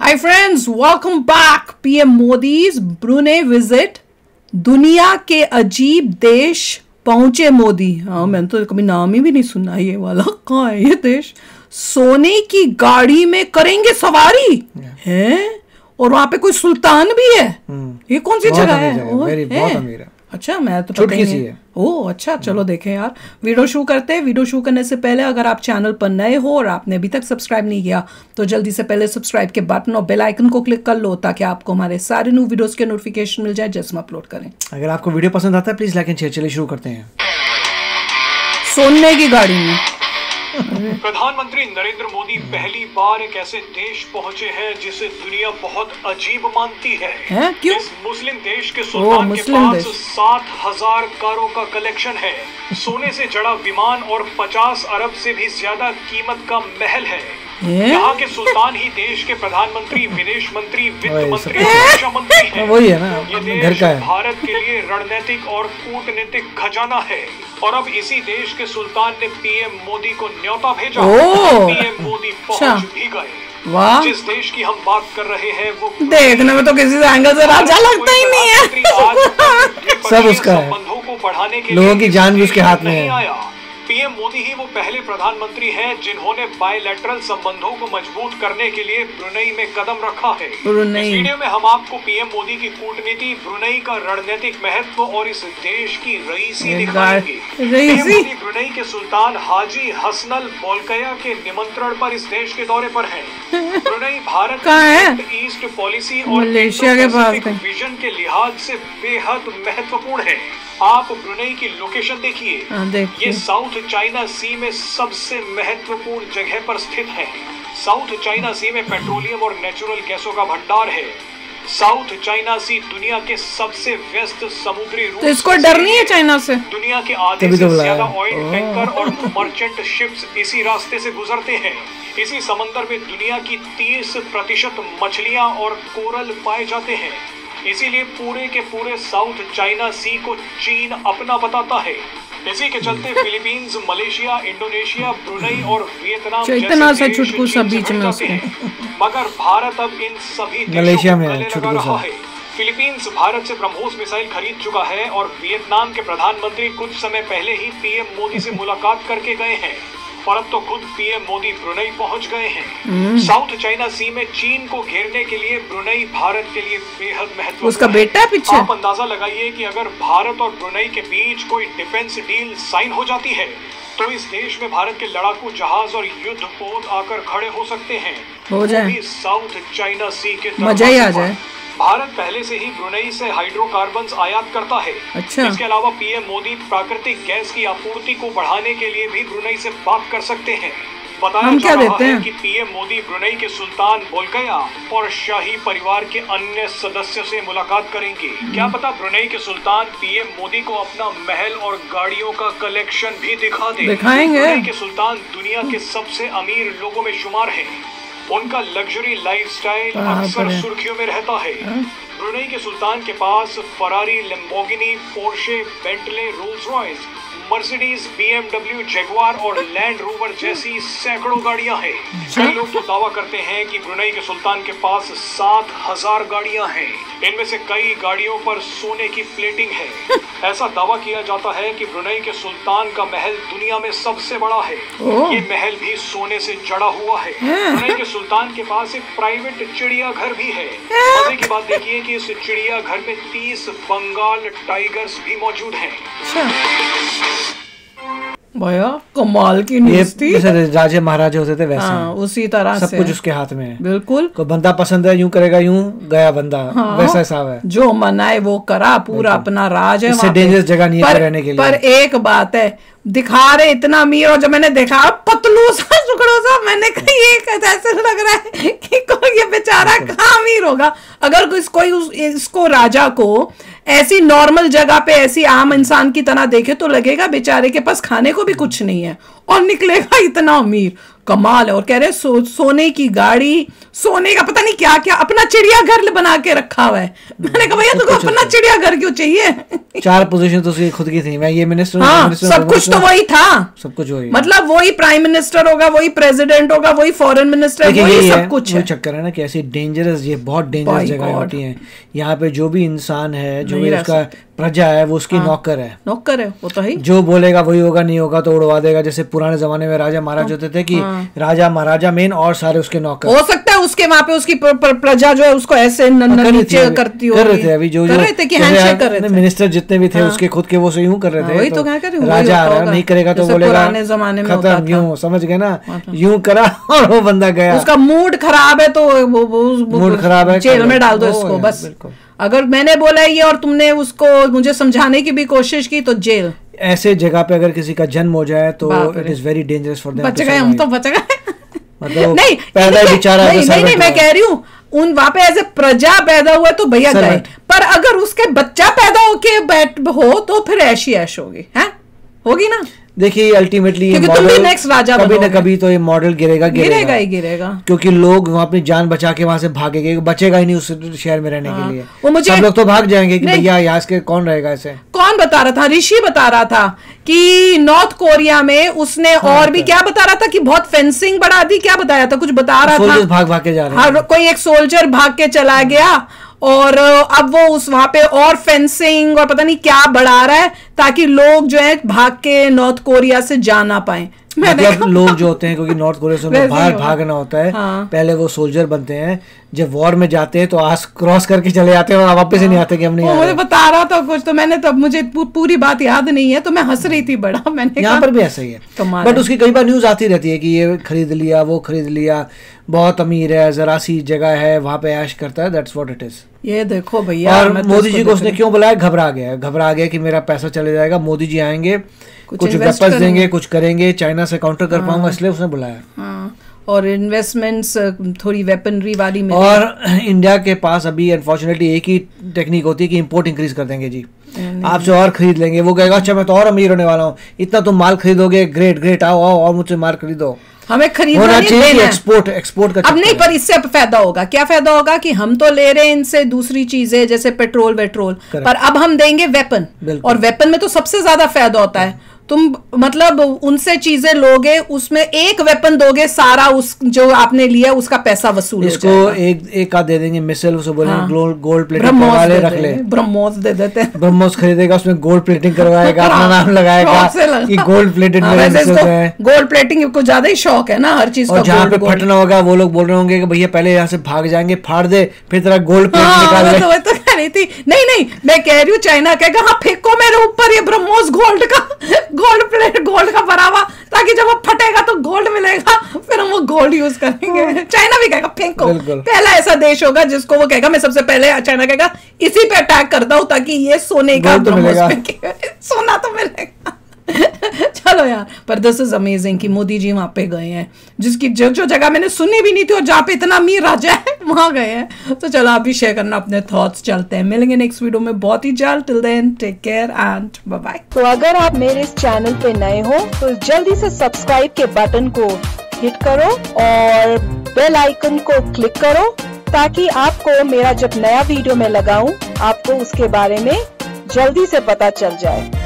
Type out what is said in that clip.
Hi friends, welcome back. PM Modi's Brunei visit. दुनिया के अजीब देश पहुंचे मोदी। हाँ, मैंने तो कभी नाम ही भी नहीं सुना ये वाला। कहाँ है ये देश? सोने की गाड़ी में करेंगे सवारी हैं, और वहां पे कोई सुल्तान भी है। ये कौन सी जगह है? बहुत अमीर है। अच्छा, मैं तो पता ही नहीं है। ओह अच्छा, चलो देखें यार। वीडियो शुरू करते हैं। वीडियो शुरू करने से पहले अगर आप चैनल पर नए हो और आपने अभी तक सब्सक्राइब नहीं किया तो जल्दी से पहले सब्सक्राइब के बटन और बेल आइकन को क्लिक कर लो ताकि आपको हमारे सारे न्यू वीडियोस के नोटिफिकेशन मिल जाए जैसे हम अपलोड करें। अगर आपको वीडियो पसंद आता है प्लीज लाइक एंड शेयर। चलिए शुरू करते हैं। सोने की गाड़ी में प्रधानमंत्री नरेंद्र मोदी पहली बार एक ऐसे देश पहुंचे हैं जिसे दुनिया बहुत अजीब मानती है। क्यों? इस मुस्लिम देश के सुल्तान के पास 7,000 कारों का कलेक्शन है, सोने से जड़ा विमान और 50 अरब से भी ज्यादा कीमत का महल है। यहाँ के सुल्तान ही देश के प्रधानमंत्री, विदेश मंत्री, वित्त मंत्री, रक्षा मंत्री हैं। वही है ना, ये देश भारत के लिए रणनीतिक और कूटनीतिक खजाना है। और अब इसी देश के सुल्तान ने पीएम मोदी को न्योता भेजा। पीएम मोदी पहुंच भी गए। वाह। जिस देश की हम बात कर रहे हैं वो देखने में तो किसी एंगल से राजा लगता ही नहीं है। सब उसका है, संबंधों को बढ़ाने के लोगों की जान भी उसके हाथ में है। पीएम मोदी ही वो पहले प्रधानमंत्री हैं जिन्होंने बायलैटरल संबंधों को मजबूत करने के लिए ब्रुनेई में कदम रखा है। इस वीडियो में हम आपको पीएम मोदी की कूटनीति, ब्रुनेई का रणनीतिक महत्व और इस देश की रईसी दिखाएंगे। पीएम मोदी ब्रुनेई के सुल्तान हाजी हसनल बोल्किया के निमंत्रण पर इस देश के दौरे पर हैं। ब्रुनेई भारत की ईस्ट पॉलिसी और मलेशिया के पास विजन के लिहाज से बेहद महत्वपूर्ण है। आप ब्रुनेई की लोकेशन देखिए। ये साउथ चाइना सी में सबसे महत्वपूर्ण जगह पर स्थित है। साउथ चाइना सी में पेट्रोलियम और नेचुरल गैसों का भंडार है। साउथ चाइना सी दुनिया के सबसे व्यस्त समुद्री रूट। तो इसको डर नहीं है चाइना से? दुनिया के आधे से ज्यादा ऑयल टैंकर और मर्चेंट शिप्स इसी रास्ते से गुजरते हैं। इसी समंदर में दुनिया की 30% मछलियां और कोरल पाए जाते हैं। इसीलिए पूरे के पूरे साउथ चाइना सी को चीन अपना बताता है। इसी के चलते फिलीपींस, मलेशिया, इंडोनेशिया, ब्रुनेई और वियतनाम जैसे छुटकू सब बीच में उसके। मगर भारत अब इन सभी मलेशिया में लगा रहा है। फिलीपींस भारत से ब्रह्मोस मिसाइल खरीद चुका है और वियतनाम के प्रधानमंत्री कुछ समय पहले ही पीएम मोदी से मुलाकात करके गए हैं। और अब तो खुद पीएम मोदी ब्रुनेई पहुंच गए हैं। साउथ चाइना सी में चीन को घेरने के लिए ब्रुनेई भारत के लिए बेहद महत्वपूर्ण। उसका बेटा पीछे। आप अंदाजा लगाइए कि अगर भारत और ब्रुनेई के बीच कोई डिफेंस डील साइन हो जाती है तो इस देश में भारत के लड़ाकू जहाज और युद्ध पोत आकर खड़े हो सकते हैं। हो जाए साउथ चाइना सी के मजा ही आ जाए। भारत पहले से ही ब्रुनेई से हाइड्रोकार्बन्स आयात करता है। अच्छा। इसके अलावा पीएम मोदी प्राकृतिक गैस की आपूर्ति को बढ़ाने के लिए भी ब्रुनेई से बात कर सकते हैं। बताया जा रहा है कि पीएम मोदी ब्रुनेई के सुल्तान बोल्किया और शाही परिवार के अन्य सदस्यों से मुलाकात करेंगे। क्या पता ब्रुनेई के सुल्तान पीएम मोदी को अपना महल और गाड़ियों का कलेक्शन भी दिखाएंगे। ब्रुनेई के सुल्तान दुनिया के सबसे अमीर लोगों में शुमार है। उनका लग्जरी लाइफस्टाइल अक्सर सुर्खियों में रहता है। ब्रुनेई के सुल्तान के पास Ferrari, Lamborghini, Porsche, Bentley, Rolls Royce, Mercedes, BMW, Jaguar और लैंड रोवर जैसी सैकड़ों गाड़ियां हैं। कई लोग तो दावा करते हैं कि ब्रुनेई के सुल्तान के पास 7,000 गाड़ियां हैं। इनमें से कई गाड़ियों पर सोने की प्लेटिंग है। ऐसा दावा किया जाता है कि ब्रुनेई के सुल्तान का महल दुनिया में सबसे बड़ा है। ये महल भी सोने से जड़ा हुआ है। ब्रुनेई के सुल्तान के पास एक प्राइवेट चिड़ियाघर भी है। मजे की बात देखिए कि इस चिड़ियाघर में 30 बंगाल टाइगर्स भी मौजूद हैं। भैया कमाल की न्यूज़ थी। जैसे राजे महाराजे होते थे वैसे। उसी तरह सब कुछ उसके हाथ में है। बिल्कुल। को बंदा पसंद है यूं करेगा, यूं गया बंदा। वैसा हिसाब है, जो मनाए वो करा, पूरा अपना राज है। इससे डेंजरस जगह नहीं है रहने के लिए। पर एक बात है, दिखा रहे इतना अमीर, और जब मैंने देखा पतलू सा टुकड़ों सा, मैंने कहा ये ऐसे लग रहा है कि कोई ये बेचारा कहाँ अमीर होगा। अगर कोई इसको राजा को ऐसी नॉर्मल जगह पे ऐसी आम इंसान की तरह देखे तो लगेगा बेचारे के पास खाने को भी कुछ नहीं है। और निकलेगा इतना अमीर, कमाल है। और कह रहे सोने की गाड़ी, सोने का पता नहीं क्या क्या, अपना चिड़ियाघर बना के रखा हुआ है। मैंने कहा भैया तुमको अपना चिड़ियाघर क्यों चाहिए? 4 पोजीशन तो उसकी खुद की थी, मैं ये मिनिस्टर, हाँ, सब कुछ तो वही था, सब कुछ वही, मतलब वही प्राइम मिनिस्टर होगा, वही प्रेसिडेंट होगा, वही फॉरेन मिनिस्टर, वही सब कुछ है। चक्कर है ना कि ऐसी डेंजरस, ये बहुत डेंजरस जगह होती है। यहाँ पे जो भी इंसान है, जो भी उसका प्रजा है, वो उसकी नौकर है, नौकर है, वो तो है। जो बोलेगा वही होगा, नहीं होगा तो उड़वा देगा। जैसे पुराने जमाने में राजा महाराज होते थे कि राजा महाराजा मेन और सारे उसके नौकर। हो सकता है उसके वहाँ पे उसकी प्रजा जो है उसको ऐसे नीचे करती हो, कर रहे थे अभी जो कर रहे थे कि हैंडशेक कर रहे थे। मिनिस्टर जितने भी थे उसके खुद के वो यूं कर रहे थे। वही तो क्या कर रहे, राजा नहीं करेगा तो बोलेगा पुराने जमाने में खत्म, यूं समझ गए ना, यूं करा और वो बंदा गया। उसका मूड खराब है तो मूड खराब है, जेल में डाल दो इसको बस। अगर मैंने बोला ये और तुमने उसको मुझे समझाने की भी कोशिश की तो जेल। ऐसे जगह पे अगर किसी का जन्म हो जाए तो it is very dangerous for them. बच गए हम तो, बच गए। मतलब नहीं पैदा बेचारा, नहीं मैं कह रही हूँ उन वहां पे ऐसे प्रजा पैदा हुआ तो भैया गए, पर अगर उसके बच्चा पैदा होके बैठ हो तो फिर ऐशी ऐश होगी, है होगी ना। देखिए अल्टीमेटली नेक्स्ट राजा कभी ना कभी तो ये मॉडल गिरेगा ही गिरेगा, क्योंकि लोग वहाँ अपनी जान बचा के वहां से भागेंगे, बचेगा ही नहीं उस शहर में रहने के लिए। वो मुझे सब लोग तो भाग जाएंगे कि भैया यहाँ के कौन रहेगा ऐसे। कौन बता रहा था, ऋषि बता रहा था कि नॉर्थ कोरिया में उसने और भी क्या बता रहा था कि बहुत फेंसिंग बढ़ा दी, क्या बताया था, कुछ बता रहा था, भाग भाग के जा रहे हैं। कोई एक सोल्जर भाग के चला गया और अब वो उस वहां पे और फेंसिंग और पता नहीं क्या बढ़ा रहा है ताकि लोग जो है भाग के नॉर्थ कोरिया से जा ना पाए। मतलब लोग जो होते हैं, क्योंकि नॉर्थ कोरिया से बाहर भागना होता है, पहले वो सोल्जर बनते हैं, जब वॉर में जाते हैं तो आस क्रॉस करके चले जाते हैं और वापस ही नहीं आते कि हम नहीं आ रहे। मुझे बता रहा था कुछ, तो मैंने तो मुझे पूरी बात याद नहीं है तो मैं हंस रही थी बड़ा। मैंने यहाँ पर भी ऐसा ही है, बट उसकी कई बार न्यूज आती रहती है कि ये खरीद लिया, वो खरीद लिया, बहुत अमीर है, जरा सी जगह है, वहां पे ऐश करता है। That's what it is. ये देखो भैया, और मोदी जी को उसने क्यों बुलाया, घबरा गया कि मेरा पैसा चले जाएगा, मोदी जी आएंगे, कुछ वेपन्स देंगे, कुछ करेंगे, चाइना से काउंटर कर पाऊंगा, इसलिए उसने बुलाया। और इन्वेस्टमेंट्स थोड़ी वेपनरी वाली में। और इंडिया के पास अभी अनफॉर्चुनेटली एक ही टेक्निक होती है कि इंपोर्ट इंक्रीज कर देंगे जी, आपसे और खरीद लेंगे। वो कहेगा अच्छा मैं तो और अमीर होने वाला हूँ, इतना तुम माल खरीदोगे, ग्रेट आओ और मुझसे माल खरीदो। हमें खरीदना चाहिए एक्सपोर्ट का। अब नहीं, पर इससे फायदा होगा, क्या फायदा होगा कि हम तो ले रहे हैं इनसे दूसरी चीजें जैसे पेट्रोल वेट्रोल, पर अब हम देंगे वेपन, और वेपन में तो सबसे ज्यादा फायदा होता है। तुम मतलब उनसे चीजें लोगे, उसमें एक वेपन दोगे, सारा उस जो आपने लिया उसका पैसा वसूल हो जाएगा। एक का दे देंगे मिसाइल, उसे बोलेंगे गोल्ड प्लेटिंग वाले रख ले, ब्रह्मोस दे देते हैं। ब्रह्मोस खरीदेगा, उसमें गोल्ड प्लेटिंग करवाएगा, अपना नाम लगाएगा कि गोल्ड प्लेटेड है। गोल्ड प्लेटिंग को ज्यादा ही शौक है ना हर चीज का। जहाँ पे फटना होगा वो लोग बोल रहे होंगे कि भैया पहले यहाँ से भाग जाएंगे, फाड़ दे, फिर तेरा गोल्ड प्लेट निकाल ले। तो कह रही थी नहीं मैं कह रही हूँ चाइना कहेगा हाँ फेंको मेरे ऊपर ये ब्रह्मोस गोल्ड का भरा हुआ, ताकि जब वो फटेगा तो गोल्ड मिलेगा, फिर हम वो गोल्ड यूज करेंगे। चाइना भी कहेगा फेंको, पहला ऐसा देश होगा जिसको वो कहेगा मैं सबसे पहले, चाइना कहेगा इसी पे अटैक करता हूँ ताकि ये सोने का सोना तो मिलेगा। चलो यार, पर दिस इज अमेजिंग कि मोदी जी वहां पे गए हैं, जिसकी जो जगह मैंने सुनी भी नहीं थी और जहाँ पे इतना अमीर राजा है वहां गए हैं। तो चलो आप भी शेयर करना अपने थॉट्स। चलते हैं, मिलेंगे नेक्स्ट वीडियो में बहुत ही जल्द। Till then take care and bye bye. तो अगर आप मेरे इस चैनल पे नए हो तो जल्दी से सब्सक्राइब के बटन को हिट करो और बेल आइकन को क्लिक करो, ताकि आपको मेरा जब नया वीडियो मैं लगाऊं आपको उसके बारे में जल्दी से पता चल जाए।